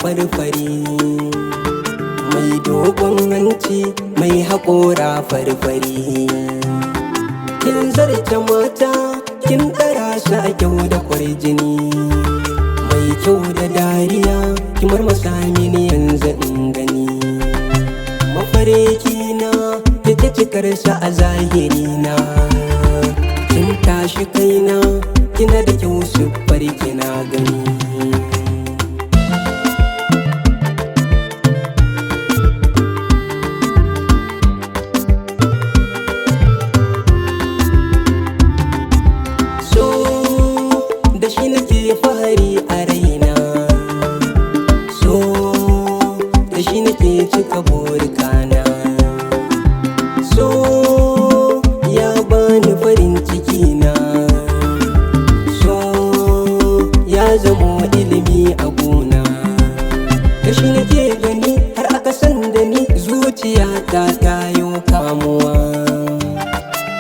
farfari, mai dogon hanci mai haƙora farfari. Kin zarce mata kin ɗara shi a kyau da kwarjini, mai kyau da dariya kimar mini yanzu in gani. Mafarki na ita cikar sa a zahiri na, kin tashi kaina kina da kyau siffar kina gani. Da shi nake fahari a raina, so da shi nake cika burkana, so ya bani farin ciki na, so ya zamo ilimi a gona. Da shi nake gani har aka san da ni, zuciyata ta yo kamuwa.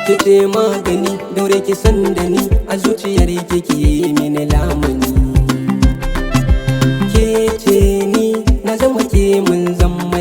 Kice magani daure ki san da ni, a zuciyar kike mini lamuni. Ke ce ni na zama ke mun zama